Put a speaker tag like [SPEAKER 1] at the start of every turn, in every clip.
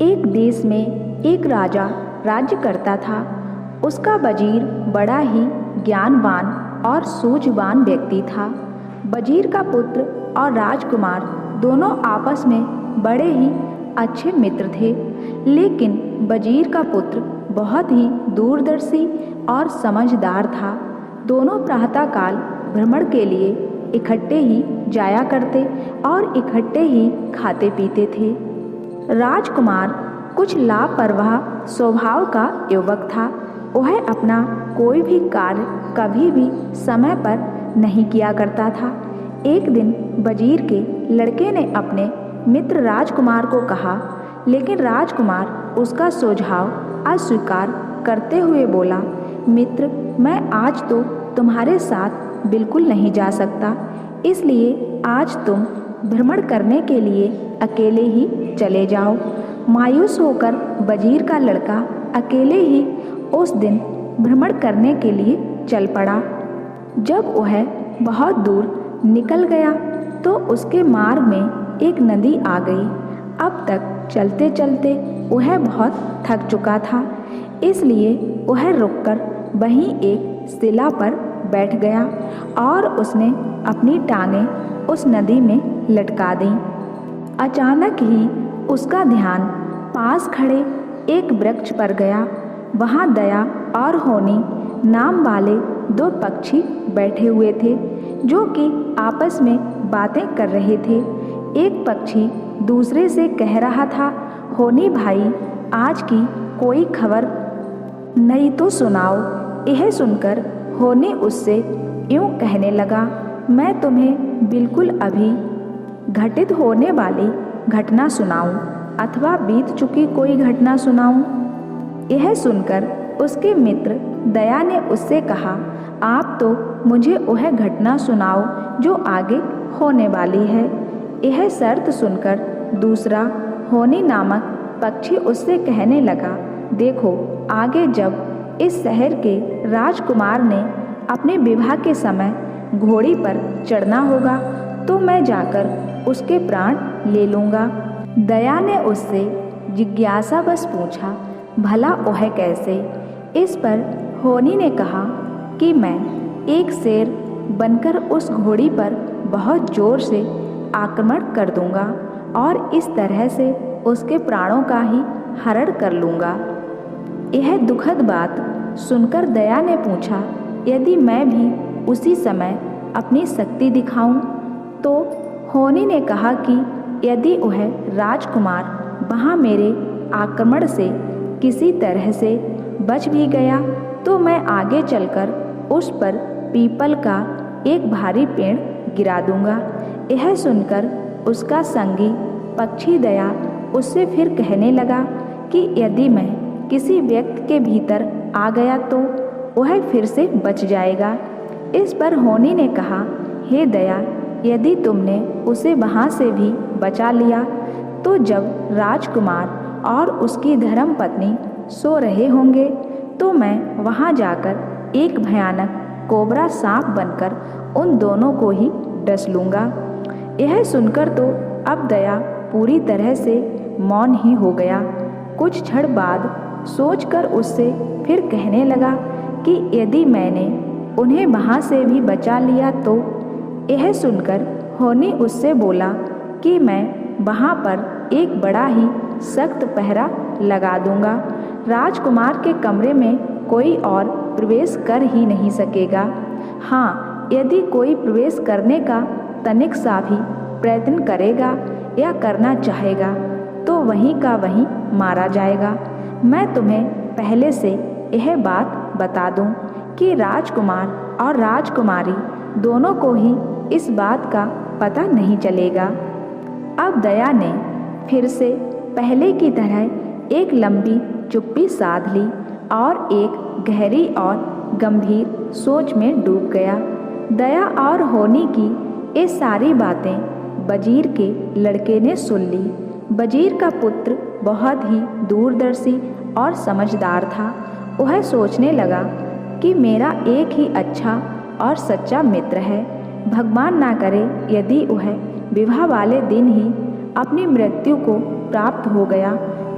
[SPEAKER 1] एक देश में एक राजा राज्य करता था। उसका वजीर बड़ा ही ज्ञानवान और सूझवान व्यक्ति था। वजीर का पुत्र और राजकुमार दोनों आपस में बड़े ही अच्छे मित्र थे। लेकिन वजीर का पुत्र बहुत ही दूरदर्शी और समझदार था। दोनों प्रातःकाल भ्रमण के लिए इकट्ठे ही जाया करते और इकट्ठे ही खाते पीते थे। राजकुमार कुछ लापरवाह स्वभाव का युवक था। वह अपना कोई भी कार्य कभी भी समय पर नहीं किया करता था। एक दिन वजीर के लड़के ने अपने मित्र राजकुमार को कहा, लेकिन राजकुमार उसका सुझाव अस्वीकार करते हुए बोला, मित्र, मैं आज तो तुम्हारे साथ बिल्कुल नहीं जा सकता, इसलिए आज तुम भ्रमण करने के लिए अकेले ही चले जाओ। मायूस होकर वजीर का लड़का अकेले ही उस दिन भ्रमण करने के लिए चल पड़ा। जब वह बहुत दूर निकल गया तो उसके मार्ग में एक नदी आ गई। अब तक चलते चलते वह बहुत थक चुका था, इसलिए वह रुककर वहीं एक शिला पर बैठ गया और उसने अपनी टांगें उस नदी में लटका दीं। अचानक ही उसका ध्यान पास खड़े एक वृक्ष पर गया। वहाँ दया और होनी नाम वाले दो पक्षी बैठे हुए थे, जो कि आपस में बातें कर रहे थे। एक पक्षी दूसरे से कह रहा था, होनी भाई, आज की कोई खबर नहीं तो सुनाओ। यह सुनकर होनी उससे यूँ कहने लगा, मैं तुम्हें बिल्कुल अभी घटित होने वाली घटना सुनाऊं अथवा बीत चुकी कोई घटना सुनाऊं? यह सुनकर उसके मित्र दया ने उससे कहा, आप तो मुझे वह घटना सुनाओ जो आगे होने वाली है। यह शर्त सुनकर दूसरा होनी नामक पक्षी उससे कहने लगा, देखो, आगे जब इस शहर के राजकुमार ने अपने विवाह के समय घोड़ी पर चढ़ना होगा तो मैं जाकर उसके प्राण ले लूँगा। दया ने उससे जिज्ञासावश पूछा, भला वह कैसे? इस पर होनी ने कहा कि मैं एक शेर बनकर उस घोड़ी पर बहुत जोर से आक्रमण कर दूंगा और इस तरह से उसके प्राणों का ही हरण कर लूँगा। यह दुखद बात सुनकर दया ने पूछा, यदि मैं भी उसी समय अपनी शक्ति दिखाऊं? तो होनी ने कहा कि यदि वह राजकुमार वहाँ मेरे आक्रमण से किसी तरह से बच भी गया तो मैं आगे चलकर उस पर पीपल का एक भारी पेड़ गिरा दूंगा। यह सुनकर उसका संगी पक्षी दया उससे फिर कहने लगा कि यदि मैं किसी व्यक्ति के भीतर आ गया तो वह फिर से बच जाएगा। इस पर होनी ने कहा, हे दया, यदि तुमने उसे वहाँ से भी बचा लिया तो जब राजकुमार और उसकी धर्मपत्नी सो रहे होंगे तो मैं वहाँ जाकर एक भयानक कोबरा सांप बनकर उन दोनों को ही डस लूँगा। यह सुनकर तो अब दया पूरी तरह से मौन ही हो गया। कुछ क्षण बाद सोचकर उससे फिर कहने लगा कि यदि मैंने उन्हें वहाँ से भी बचा लिया तो? यह सुनकर होनी उससे बोला कि मैं वहाँ पर एक बड़ा ही सख्त पहरा लगा दूंगा। राजकुमार के कमरे में कोई और प्रवेश कर ही नहीं सकेगा। हाँ, यदि कोई प्रवेश करने का तनिक सा भी प्रयत्न करेगा या करना चाहेगा तो वहीं का वहीं मारा जाएगा। मैं तुम्हें पहले से यह बात बता दूं कि राजकुमार और राजकुमारी दोनों को ही इस बात का पता नहीं चलेगा। अब दया ने फिर से पहले की तरह एक लंबी चुप्पी साध ली और एक गहरी और गंभीर सोच में डूब गया। दया और होनी की ये सारी बातें वजीर के लड़के ने सुन ली। वजीर का पुत्र बहुत ही दूरदर्शी और समझदार था। वह सोचने लगा कि मेरा एक ही अच्छा और सच्चा मित्र है। भगवान ना करे यदि वह विवाह वाले दिन ही अपनी मृत्यु को प्राप्त हो गया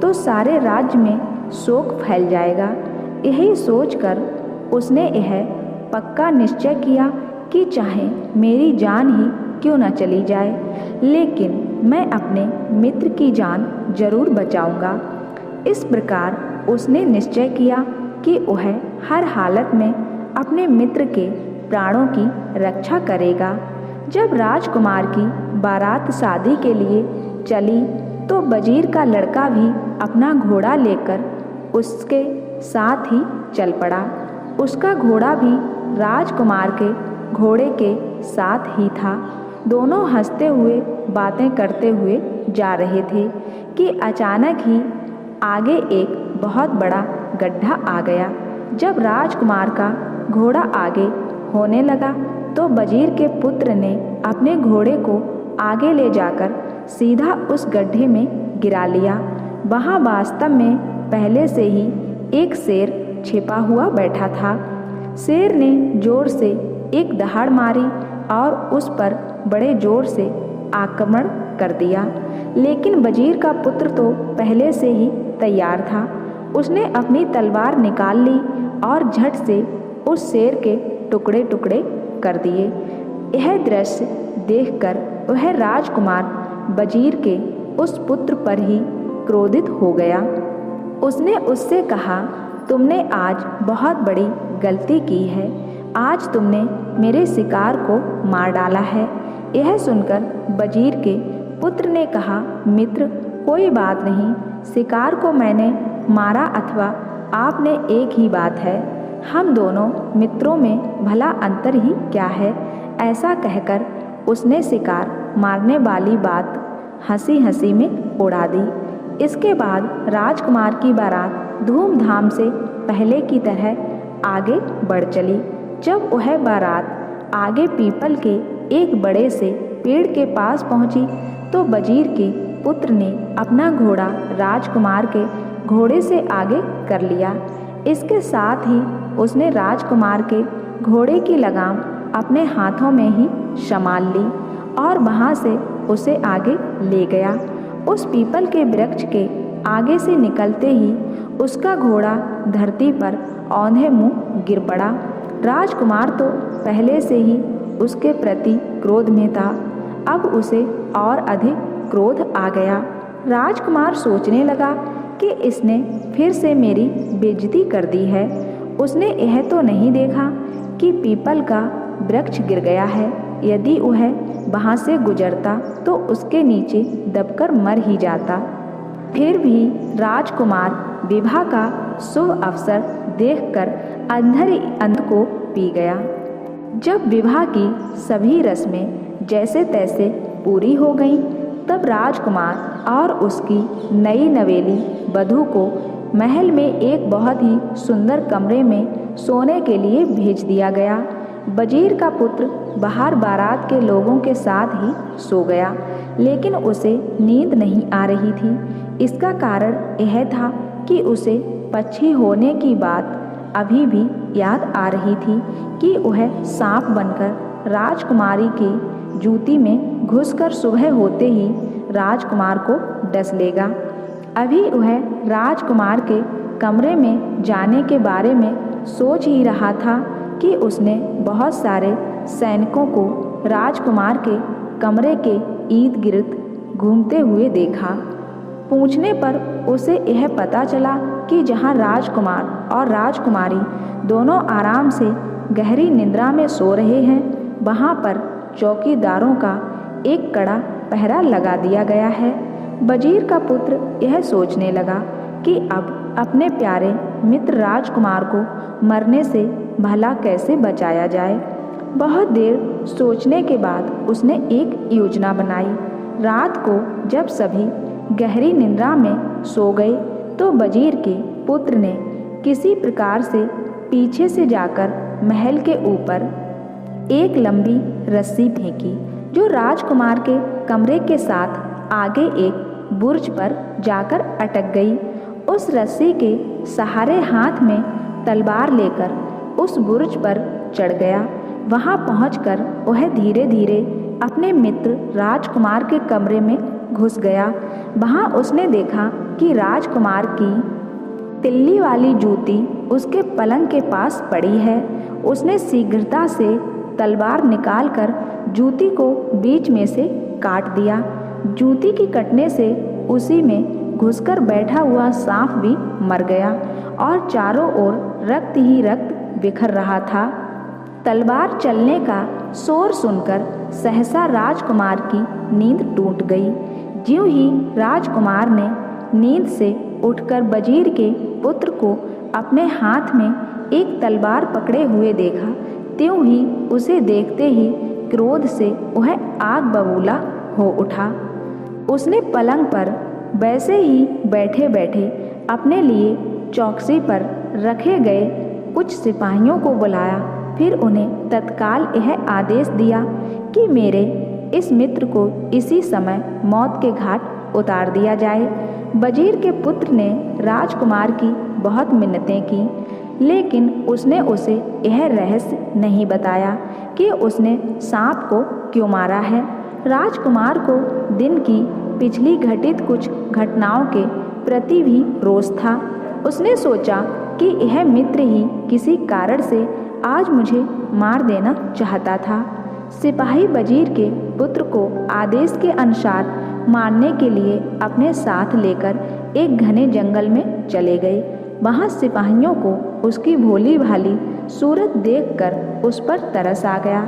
[SPEAKER 1] तो सारे राज्य में शोक फैल जाएगा। यही सोचकर उसने यह पक्का निश्चय किया कि चाहे मेरी जान ही क्यों न चली जाए, लेकिन मैं अपने मित्र की जान जरूर बचाऊंगा। इस प्रकार उसने निश्चय किया कि वह हर हालत में अपने मित्र के प्राणों की रक्षा करेगा। जब राजकुमार की बारात शादी के लिए चली तो वजीर का लड़का भी अपना घोड़ा लेकर उसके साथ ही चल पड़ा। उसका घोड़ा भी राजकुमार के घोड़े के साथ ही था। दोनों हंसते हुए बातें करते हुए जा रहे थे कि अचानक ही आगे एक बहुत बड़ा गड्ढा आ गया। जब राजकुमार का घोड़ा आगे होने लगा तो वजीर के पुत्र ने अपने घोड़े को आगे ले जाकर सीधा उस गड्ढे में गिरा लिया। वहाँ वास्तव में पहले से ही एक शेर छिपा हुआ बैठा था। शेर ने जोर से एक दहाड़ मारी और उस पर बड़े जोर से आक्रमण कर दिया, लेकिन वजीर का पुत्र तो पहले से ही तैयार था। उसने अपनी तलवार निकाल ली और झट से उस शेर के टुकड़े टुकड़े कर दिए। यह दृश्य देखकर वह राजकुमार वजीर के उस पुत्र पर ही क्रोधित हो गया। उसने उससे कहा, तुमने आज बहुत बड़ी गलती की है। आज तुमने मेरे शिकार को मार डाला है। यह सुनकर वजीर के पुत्र ने कहा, मित्र कोई बात नहीं, शिकार को मैंने मारा अथवा आपने एक ही बात है। हम दोनों मित्रों में भला अंतर ही क्या है। ऐसा कहकर उसने शिकार मारने वाली बात हंसी हंसी में उड़ा दी। इसके बाद राजकुमार की बारात धूमधाम से पहले की तरह आगे बढ़ चली। जब वह बारात आगे पीपल के एक बड़े से पेड़ के पास पहुंची तो वजीर के पुत्र ने अपना घोड़ा राजकुमार के घोड़े से आगे कर लिया। इसके साथ ही उसने राजकुमार के घोड़े की लगाम अपने हाथों में ही संभाल ली और वहां से उसे आगे ले गया। उस पीपल के वृक्ष के आगे से निकलते ही उसका घोड़ा धरती पर औंधे मुंह गिर पड़ा। राजकुमार तो पहले से ही उसके प्रति क्रोध में था, अब उसे और अधिक क्रोध आ गया। राजकुमार सोचने लगा कि इसने फिर से मेरी बेइज्जती कर दी है। उसने यह तो नहीं देखा कि पीपल का वृक्ष गिर गया है। यदि वह वहाँ से गुजरता तो उसके नीचे दबकर मर ही जाता। फिर भी राजकुमार विवाह का शुभ अवसर देखकर अंधर अंध को पी गया। जब विवाह की सभी रस्में जैसे तैसे पूरी हो गईं, तब राजकुमार और उसकी नई नवेली वधू को महल में एक बहुत ही सुंदर कमरे में सोने के लिए भेज दिया गया। वजीर का पुत्र बाहर बारात के लोगों के साथ ही सो गया, लेकिन उसे नींद नहीं आ रही थी। इसका कारण यह था कि उसे पक्षी होने की बात अभी भी याद आ रही थी कि वह सांप बनकर राजकुमारी की जूती में घुसकर सुबह होते ही राजकुमार को डस लेगा। अभी वह राजकुमार के कमरे में जाने के बारे में सोच ही रहा था कि उसने बहुत सारे सैनिकों को राजकुमार के कमरे के इर्द गिर्द घूमते हुए देखा। पूछने पर उसे यह पता चला कि जहाँ राजकुमार और राजकुमारी दोनों आराम से गहरी निद्रा में सो रहे हैं, वहाँ पर चौकीदारों का एक कड़ा पहरा लगा दिया गया है। वजीर का पुत्र यह सोचने लगा कि अब अपने प्यारे मित्र राजकुमार को मरने से भला कैसे बचाया जाए। बहुत देर सोचने के बाद उसने एक योजना बनाई। रात को जब सभी गहरी निद्रा में सो गए तो वजीर के पुत्र ने किसी प्रकार से पीछे से जाकर महल के ऊपर एक लंबी रस्सी फेंकी, जो राजकुमार के कमरे के साथ आगे एक बुर्ज पर जाकर अटक गई। उस रस्सी के सहारे हाथ में तलवार लेकर उस बुर्ज पर चढ़ गया। वहां पहुंचकर वह धीरे धीरे अपने मित्र राजकुमार के कमरे में घुस गया। वहाँ उसने देखा कि राजकुमार की तिल्ली वाली जूती उसके पलंग के पास पड़ी है। उसने शीघ्रता से तलवार निकालकर जूती को बीच में से काट दिया। जूती के कटने से उसी में घुसकर बैठा हुआ सांप भी मर गया और चारों ओर रक्त ही रक्त बिखर रहा था। तलवार चलने का शोर सुनकर सहसा राजकुमार की नींद टूट गई। ज्यों ही राजकुमार ने नींद से उठकर वजीर के पुत्र को अपने हाथ में एक तलवार पकड़े हुए देखा, त्यों ही उसे देखते ही क्रोध से वह आग बबूला हो उठा। उसने पलंग पर वैसे ही बैठे बैठे अपने लिए चौकसी पर रखे गए कुछ सिपाहियों को बुलाया। फिर उन्हें तत्काल यह आदेश दिया कि मेरे इस मित्र को इसी समय मौत के घाट उतार दिया जाए। वजीर के पुत्र ने राजकुमार की बहुत मिन्नतें की, लेकिन उसने उसे यह रहस्य नहीं बताया कि उसने सांप को क्यों मारा है। राजकुमार को दिन की पिछली घटित कुछ घटनाओं के प्रति भी रोष था। उसने सोचा कि यह मित्र ही किसी कारण से आज मुझे मार देना चाहता था। सिपाही वजीर के पुत्र को आदेश के अनुसार मारने के लिए अपने साथ लेकर एक घने जंगल में चले गए। वहाँ सिपाहियों को उसकी भोली भाली सूरत देखकर उस पर तरस आ गया।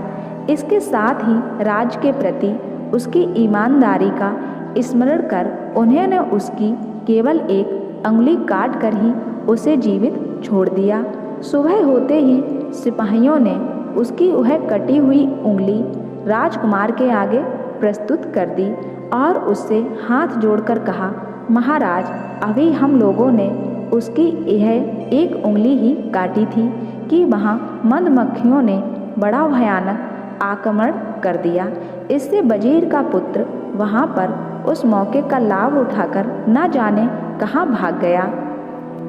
[SPEAKER 1] इसके साथ ही राज के प्रति उसकी ईमानदारी का स्मरण कर उन्होंने उसकी केवल एक अंगुली काट कर ही उसे जीवित छोड़ दिया। सुबह होते ही सिपाहियों ने उसकी वह कटी हुई उंगली राजकुमार के आगे प्रस्तुत कर दी और उससे हाथ जोड़कर कहा, महाराज, अभी हम लोगों ने उसकी यह एक उंगली ही काटी थी कि वहाँ मधुमक्खियों ने बड़ा भयानक आक्रमण कर दिया। इससे वजीर का पुत्र वहाँ पर उस मौके का लाभ उठाकर न जाने कहाँ भाग गया।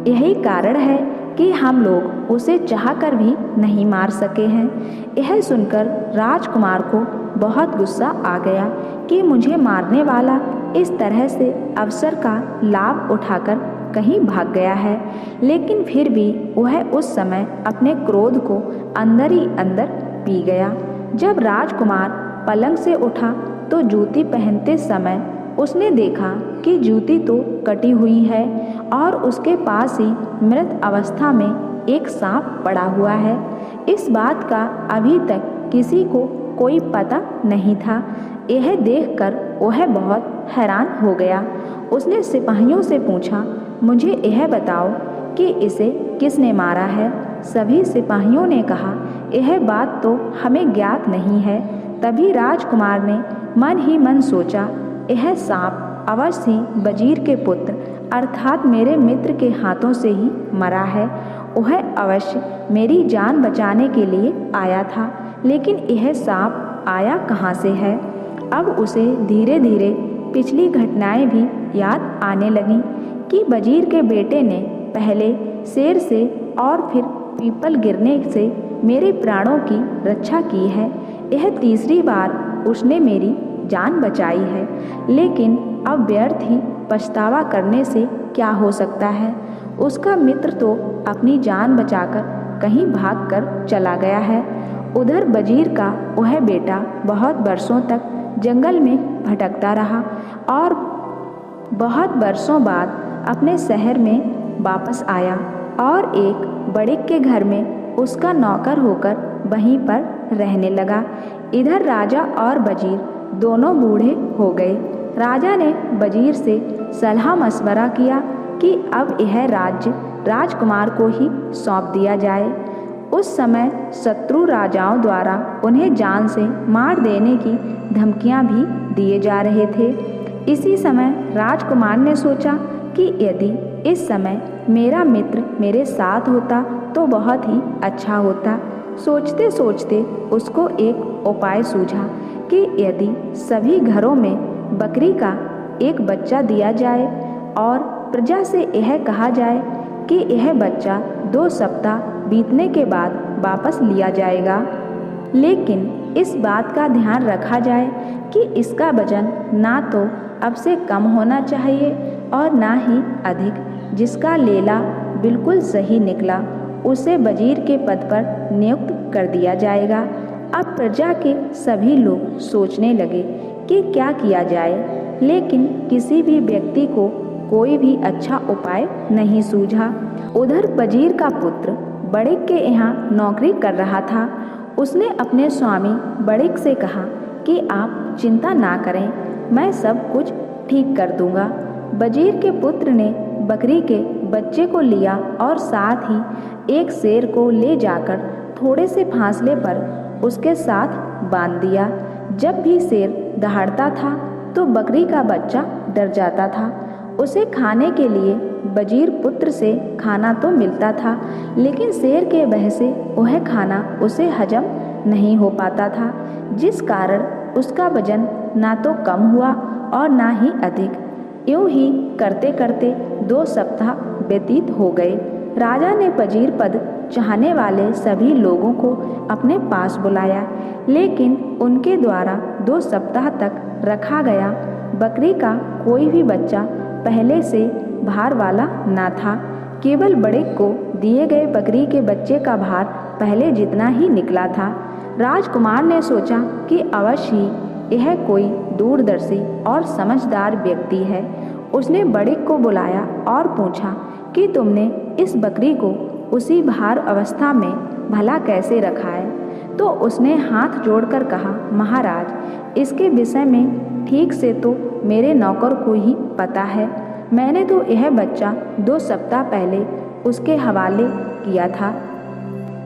[SPEAKER 1] यही कारण है कि हम लोग उसे चाहकर भी नहीं मार सके हैं। यह सुनकर राजकुमार को बहुत गुस्सा आ गया कि मुझे मारने वाला इस तरह से अवसर का लाभ उठाकर कहीं भाग गया है। लेकिन फिर भी वह उस समय अपने क्रोध को अंदर ही अंदर पी गया। जब राजकुमार पलंग से उठा तो जूती पहनते समय उसने देखा कि जूती तो कटी हुई है और उसके पास ही मृत अवस्था में एक सांप पड़ा हुआ है। इस बात का अभी तक किसी को कोई पता नहीं था। यह देखकर वह बहुत हैरान हो गया। उसने सिपाहियों से पूछा, मुझे यह बताओ कि इसे किसने मारा है। सभी सिपाहियों ने कहा, यह बात तो हमें ज्ञात नहीं है। तभी राजकुमार ने मन ही मन सोचा, यह सांप अवश्य ही वजीर के पुत्र अर्थात मेरे मित्र के हाथों से ही मरा है। वह अवश्य मेरी जान बचाने के लिए आया था, लेकिन यह सांप आया कहाँ से है। अब उसे धीरे धीरे पिछली घटनाएं भी याद आने लगीं कि वजीर के बेटे ने पहले शेर से और फिर पीपल गिरने से मेरे प्राणों की रक्षा की है। यह तीसरी बार उसने मेरी जान बचाई है, लेकिन अब व्यर्थ ही पछतावा करने से क्या हो सकता है। उसका मित्र तो अपनी जान बचाकर कहीं भागकर चला गया है। उधर वजीर का वह बेटा बहुत वर्षों तक जंगल में भटकता रहा और बहुत वर्षों बाद अपने शहर में वापस आया और एक बड़िक के घर में उसका नौकर होकर वहीं पर रहने लगा। इधर राजा और वजीर दोनों बूढ़े हो गए। राजा ने वजीर से सलाह मशवरा किया कि अब यह राज्य राजकुमार को ही सौंप दिया जाए। उस समय शत्रु राजाओं द्वारा उन्हें जान से मार देने की धमकियां भी दिए जा रहे थे। इसी समय राजकुमार ने सोचा कि यदि इस समय मेरा मित्र मेरे साथ होता तो बहुत ही अच्छा होता। सोचते सोचते उसको एक उपाय सूझा कि यदि सभी घरों में बकरी का एक बच्चा दिया जाए और प्रजा से यह कहा जाए कि यह बच्चा 2 सप्ताह बीतने के बाद वापस लिया जाएगा, लेकिन इस बात का ध्यान रखा जाए कि इसका वजन ना तो अब से कम होना चाहिए और ना ही अधिक। जिसका लेला बिल्कुल सही निकला उसे वजीर के पद पर नियुक्त कर दिया जाएगा। अब प्रजा के सभी लोग सोचने लगे कि क्या किया जाए, लेकिन किसी भी व्यक्ति को कोई भी अच्छा उपाय नहीं सूझा। उधर वजीर का पुत्र बड़िक के यहाँ नौकरी कर रहा था। उसने अपने स्वामी बड़िक से कहा कि आप चिंता ना करें, मैं सब कुछ ठीक कर दूंगा। वजीर के पुत्र ने बकरी के बच्चे को लिया और साथ ही एक शेर को ले जाकर थोड़े से फासले पर उसके साथ बांध दिया। जब भी शेर दहाड़ता था तो बकरी का बच्चा डर जाता था। उसे खाने के लिए वजीर पुत्र से खाना तो मिलता था, लेकिन शेर के वह से वह खाना उसे हजम नहीं हो पाता था, जिस कारण उसका वजन ना तो कम हुआ और ना ही अधिक। यूं ही करते करते 2 सप्ताह व्यतीत हो गए। राजा ने वजीर पद चाहने वाले सभी लोगों को अपने पास बुलाया, लेकिन उनके द्वारा 2 सप्ताह तक रखा गया बकरी का कोई भी बच्चा पहले से भार वाला ना था। केवल बड़िक को दिए गए बकरी के बच्चे का भार पहले जितना ही निकला था। राजकुमार ने सोचा कि अवश्य ही यह कोई दूरदर्शी और समझदार व्यक्ति है। उसने बड़िक को बुलाया और पूछा कि तुमने इस बकरी को उसी भार अवस्था में भला कैसे रखा है? तो उसने हाथ जोड़कर कहा, महाराज, इसके विषय में ठीक से तो मेरे नौकर को ही पता है। मैंने तो यह बच्चा 2 सप्ताह पहले उसके हवाले किया था।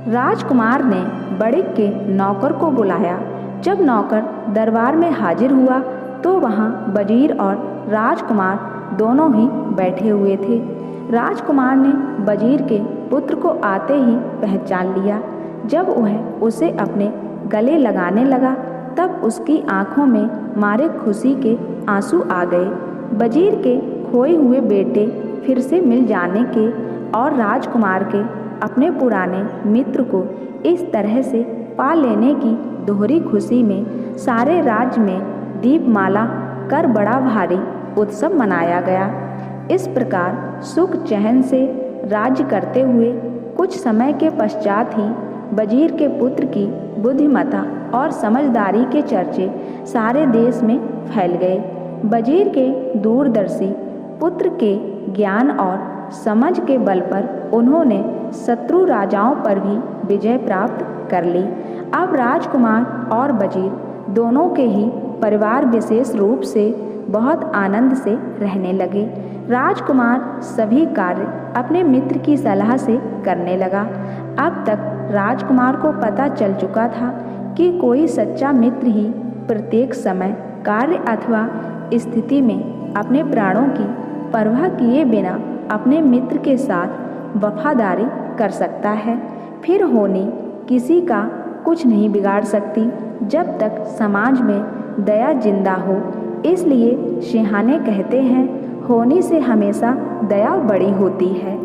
[SPEAKER 1] राजकुमार ने बड़िक के नौकर को बुलाया। जब नौकर दरबार में हाजिर हुआ तो वहाँ वजीर और राजकुमार दोनों ही बैठे हुए थे। राजकुमार ने वजीर के पुत्र को आते ही पहचान लिया। जब वह उसे अपने गले लगाने लगा तब उसकी आंखों में मारे खुशी के आंसू आ गए। वजीर के खोए हुए बेटे फिर से मिल जाने के और राजकुमार के अपने पुराने मित्र को इस तरह से पा लेने की दोहरी खुशी में सारे राज्य में दीपमाला कर बड़ा भारी उत्सव मनाया गया। इस प्रकार सुख चैन से राज्य करते हुए कुछ समय के पश्चात ही वजीर के पुत्र की बुद्धिमत्ता और समझदारी के चर्चे सारे देश में फैल गए। वजीर के दूरदर्शी पुत्र के ज्ञान और समझ के बल पर उन्होंने शत्रु राजाओं पर भी विजय प्राप्त कर ली। अब राजकुमार और वजीर दोनों के ही परिवार विशेष रूप से बहुत आनंद से रहने लगे। राजकुमार सभी कार्य अपने मित्र की सलाह से करने लगा। अब तक राजकुमार को पता चल चुका था कि कोई सच्चा मित्र ही प्रत्येक समय कार्य अथवा स्थिति में अपने प्राणों की परवाह किए बिना अपने मित्र के साथ वफादारी कर सकता है। फिर होनी किसी का कुछ नहीं बिगाड़ सकती जब तक समाज में दया जिंदा हो। इसलिए सिरहाने कहते हैं, होनी से हमेशा दया बड़ी होती है।